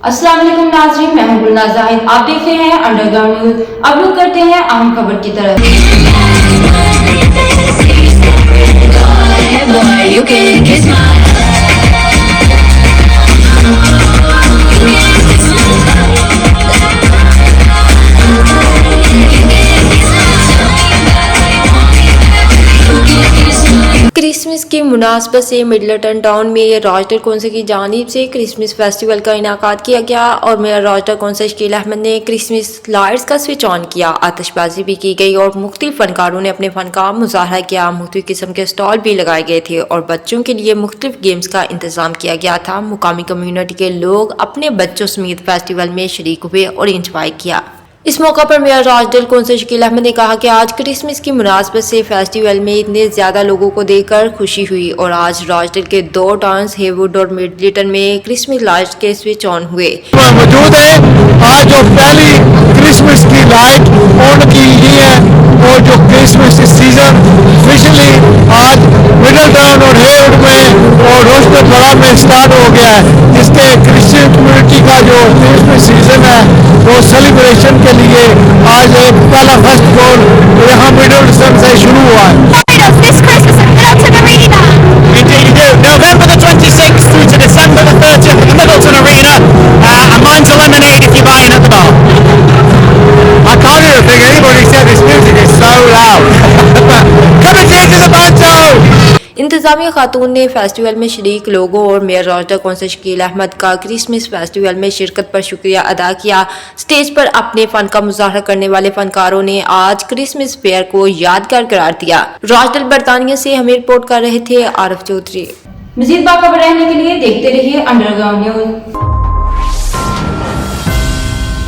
अस्सलाम वालेकुम नाज़रीन, मैं हूं गुलनाज़ जाहिद। आप देख रहे हैं अंडरग्राउंड न्यूज। अब लोग करते हैं अहम खबर की तरफ। क्रिसमस की मुनासबत से मिडलटन टाउन में रॉयटर कौंसिल की जानिब से क्रिसमस फेस्टिवल का इनाकाद किया गया और मेयर रॉयटर कौंसिल शकील अहमद ने क्रिसमस लाइट्स का स्विच ऑन किया। आतिशबाजी भी की गई और मुख्तलिफ फनकारों ने अपने फन का मुजाहरा किया। मुख्तलिफ किस्म के स्टॉल भी लगाए गए थे और बच्चों के लिए मुख्तलिफ गेम्स का इंतजाम किया गया था। मुकामी कम्यूनिटी के लोग अपने बच्चों समेत फेस्टिवल में शरीक हुए और इंजॉय किया। इस मौका पर मेयर रॉयडल कौंसिल शकील अहमद ने कहा कि आज क्रिसमस की मुनासबत से फेस्टिवल में इतने ज्यादा लोगों को देखकर खुशी हुई और आज रॉयडल के 2 टाउन्स हेवुड और मिडलटन में क्रिसमस लाइट्स के स्विच ऑन हुए। मौजूद है आज जो पहली क्रिसमस की लाइट ऑन की गई है और जो क्रिसमस सीजन ऑफिशियली आज मिडलटन और हेवुड में और रोशनपुरा में स्टार्ट हो गया है, जिसके क्रिश्चियन कम्युनिटी का जो क्रिसमस सीजन है वो सेलिब्रेशन के लिए आज एक पहला फर्स्ट कॉल यहाँ मिडलटन से शुरू हुआ है। Indeed you do. November the 26th through to December the 30th at the Middleton Arena, and mine's a lemonade if you're buying at the bar. I can't even think anybody said this music is so loud. Come and take to the banjo! इंतजामिया खातून ने festival में शरीक लोगों और mayor रॉयटर council Shakeel Ahmed का Christmas festival में शिरकत पर शुक्रिया अदा किया। स्टेज पर अपने फन का मुजाहरा करने वाले फनकारों ने आज क्रिसमस फेयर को यादगार करार दिया। रॉयडल बरतानिया से हमें रिपोर्ट कर रहे थे आरिफ चौधरी। मजीद बाखबर रहने के लिए देखते रहिए अंडरग्राउंड न्यूज।